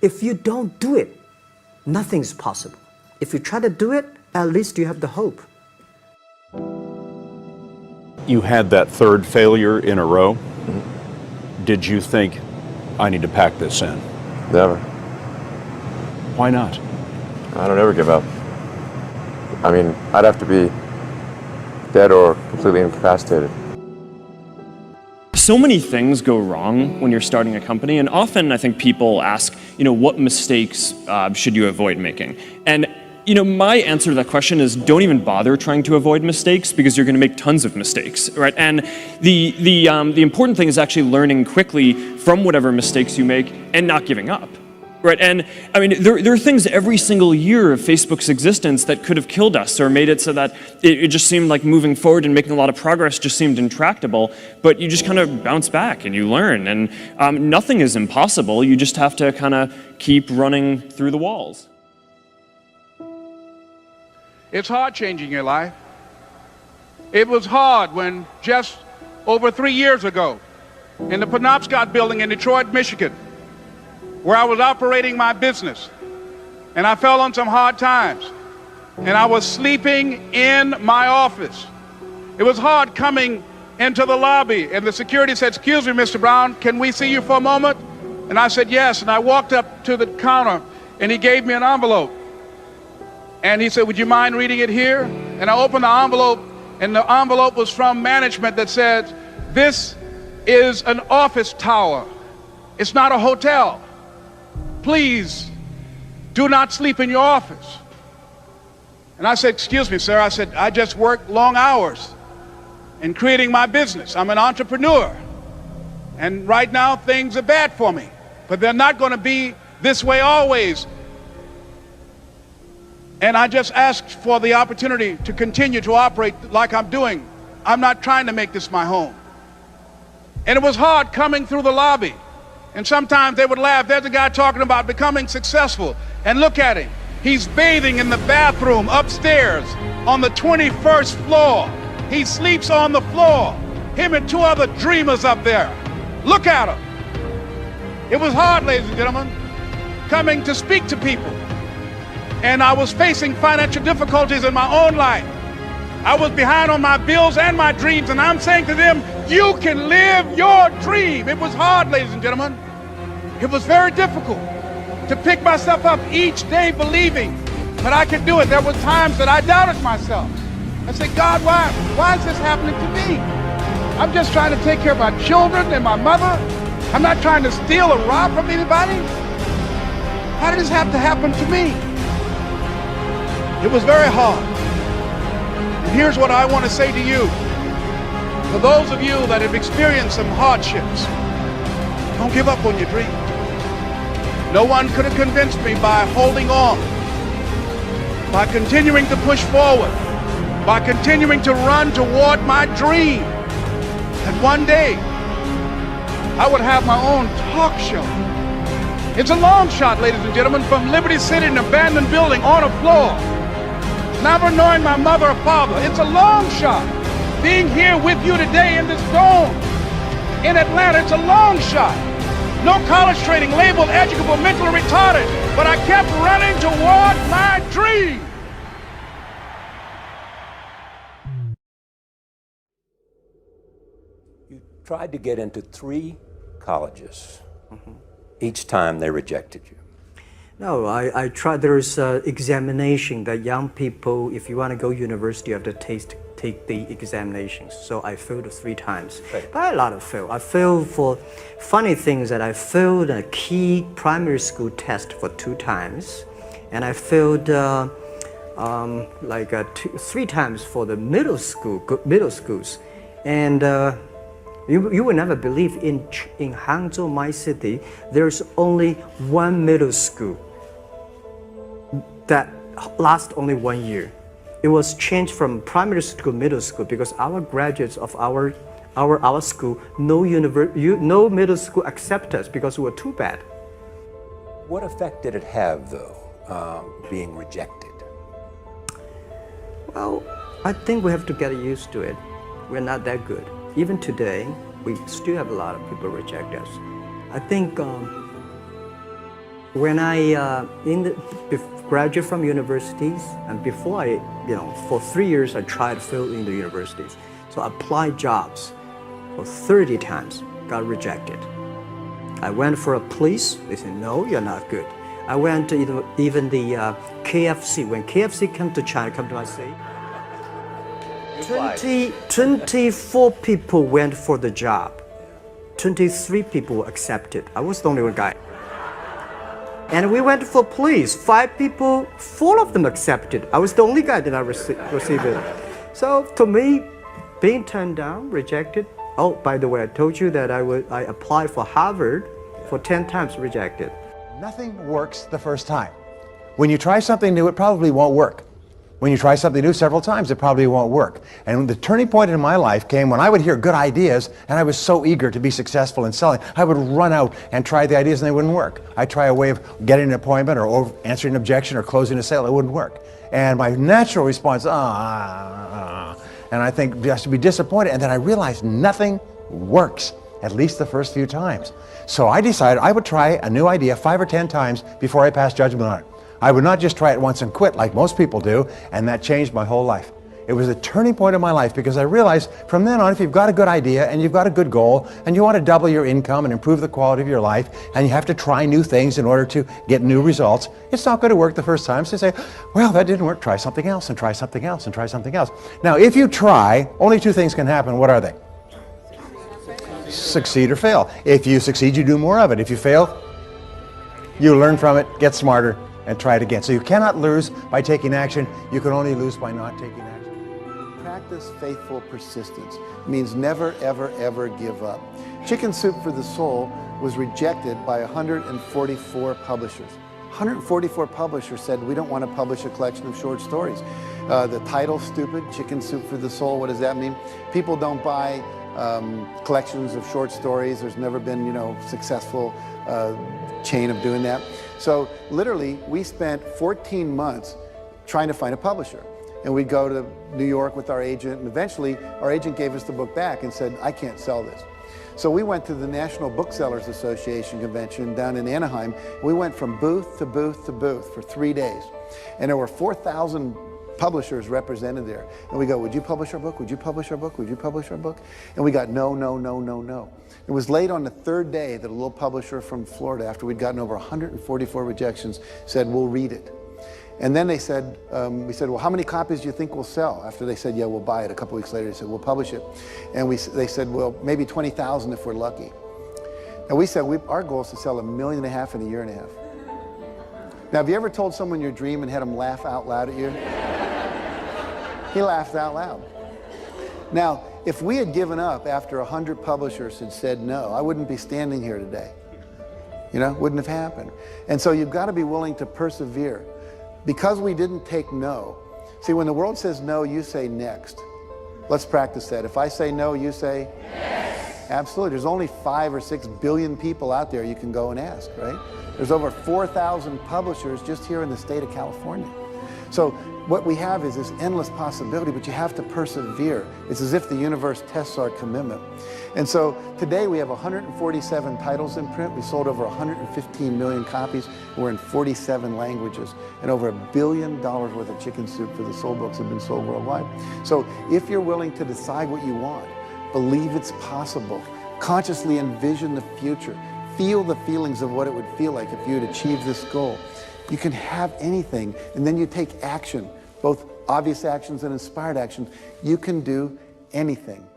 If you don't do it, nothing's possible. If you try to do it, at least you have the hope. You had that third failure in a row. Did you think, I need to pack this in? Never. Why not? I don't ever give up. I mean, I'd have to be dead or completely incapacitated. So many things go wrong when you're starting a company, and often I think people ask, what mistakes should you avoid making? And my answer to that question is don't even bother trying to avoid mistakes, because you're going to make tons of mistakes, right? And the important thing is actually learning quickly from whatever mistakes you make and not giving up, right? And I mean, there are things every single year of Facebook's existence that could have killed us or made it so that it just seemed like moving forward and making a lot of progress just seemed intractable. But you just kind of bounce back and you learn, and nothing is impossible. You just have to kind of keep running through the walls. It's hard changing your life. It was hard when just over 3 years ago, in the Penobscot building in Detroit, Michigan, where I was operating my business, and I fell on some hard times, and I was sleeping in my office. It was hard coming into the lobby, and the security said, "Excuse me, Mr. Brown, can we see you for a moment?" And I said, "Yes," and I walked up to the counter, and he gave me an envelope. And he said, "Would you mind reading it here?" And I opened the envelope, and the envelope was from management that said, "This is an office tower. It's not a hotel. Please do not sleep in your office." And I said, "Excuse me, sir." I said, "I just work long hours in creating my business. I'm an entrepreneur. And right now things are bad for me, but they're not going to be this way always. And I just asked for the opportunity to continue to operate like I'm doing. I'm not trying to make this my home." And it was hard coming through the lobby. And sometimes they would laugh. There's a guy talking about becoming successful. And look at him. He's bathing in the bathroom upstairs on the 21st floor. He sleeps on the floor. Him and 2 other dreamers up there. Look at him. It was hard, ladies and gentlemen, coming to speak to people. And I was facing financial difficulties in my own life. I was behind on my bills and my dreams, and I'm saying to them, you can live your dream. It was hard, ladies and gentlemen. It was very difficult to pick myself up each day believing that I could do it. There were times that I doubted myself. I said, "God, why is this happening to me? I'm just trying to take care of my children and my mother. I'm not trying to steal or rob from anybody. How did this have to happen to me?" It was very hard. And here's what I want to say to you. For those of you that have experienced some hardships, don't give up on your dream. No one could have convinced me by holding on, by continuing to push forward, by continuing to run toward my dream, that one day I would have my own talk show. It's a long shot, ladies and gentlemen, from Liberty City, an abandoned building on a floor, never knowing my mother or father. It's a long shot. Being here with you today in this dome in Atlanta, it's a long shot. No college training, labeled educable, mentally retarded, but I kept running toward my dream. You tried to get into 3 colleges. Each time they rejected you. No, I tried. There's an examination that young people, if you want to go university, you have to take the examinations. So I failed 3 times. Right. But a lot of fail. I failed for funny things that I failed a key primary school test for 2 times, and I failed 3 times for the middle schools, and you will never believe in Hangzhou, my city, there's only 1 middle school that lasts only 1 year. It was changed from primary school, middle school, because our graduates of our school, no middle school accept us because we were too bad. What effect did it have, though, being rejected? Well, I think we have to get used to it. We're not that good. Even today, we still have a lot of people reject us. I think When I graduate from universities, and before I, for 3 years I tried to fill in the universities. So I applied jobs for 30 times, got rejected. I went for a police, they said, no, you're not good. I went to even the KFC. When KFC came to China, come to my city, 24 people went for the job. 23 people were accepted. I was the only one guy. And we went for police. 5 people, 4 of them accepted. I was the only guy that I received it. So to me, being turned down, rejected. Oh, by the way, I told you that I applied for Harvard for 10 times, rejected. Nothing works the first time. When you try something new, it probably won't work. When you try something new several times, it probably won't work. And the turning point in my life came when I would hear good ideas, and I was so eager to be successful in selling. I would run out and try the ideas, and they wouldn't work. I'd try a way of getting an appointment or answering an objection or closing a sale. It wouldn't work. And my natural response, and I think just to be disappointed. And then I realized nothing works, at least the first few times. So I decided I would try a new idea 5 or 10 times before I passed judgment on it. I would not just try it once and quit like most people do, and that changed my whole life. It was a turning point in my life because I realized from then on, if you've got a good idea and you've got a good goal and you want to double your income and improve the quality of your life, and you have to try new things in order to get new results, it's not going to work the first time. So you say, well, that didn't work, try something else and try something else and try something else. Now, if you try, only 2 things can happen. What are they? Succeed or fail. If you succeed, you do more of it. If you fail, you learn from it, get smarter, and try it again. So you cannot lose by taking action. You can only lose by not taking action. Practice faithful persistence. It means never, ever, ever give up. Chicken Soup for the Soul was rejected by 144 publishers. 144 publishers said, we don't want to publish a collection of short stories. The title's stupid, Chicken Soup for the Soul. What does that mean? People don't buy collections of short stories. There's never been, successful chain of doing that. So literally, we spent 14 months trying to find a publisher. And we'd go to New York with our agent, and eventually our agent gave us the book back and said, I can't sell this. So we went to the National Booksellers Association convention down in Anaheim. We went from booth to booth to booth for 3 days. And there were 4,000 publishers represented there. And we go, would you publish our book? Would you publish our book? Would you publish our book? And we got no, no, no, no, no. It was late on the 3rd day that a little publisher from Florida, after we'd gotten over 144 rejections, said, we'll read it. And then they said, we said, well, how many copies do you think we'll sell? After they said, yeah, we'll buy it. A couple weeks later, they said, we'll publish it. And they said, well, maybe 20,000 if we're lucky. And we said, our goal is to sell 1.5 million in a year and a half. Now, have you ever told someone your dream and had them laugh out loud at you? He laughed out loud. Now, if we had given up after 100 publishers had said no, I wouldn't be standing here today. Wouldn't have happened. And so you've got to be willing to persevere. Because we didn't take no. See, when the world says no, you say next. Let's practice that. If I say no, you say yes. Absolutely. There's only 5 or 6 billion people out there you can go and ask, right? There's over 4,000 publishers just here in the state of California. So what we have is this endless possibility, but you have to persevere. It's as if the universe tests our commitment. And so today we have 147 titles in print. We sold over 115 million copies. We're in 47 languages. And over $1 billion worth of Chicken Soup for the Soul books have been sold worldwide. So if you're willing to decide what you want, believe it's possible, consciously envision the future, feel the feelings of what it would feel like if you had achieved this goal, you can have anything, and then you take action, both obvious actions and inspired actions. You can do anything.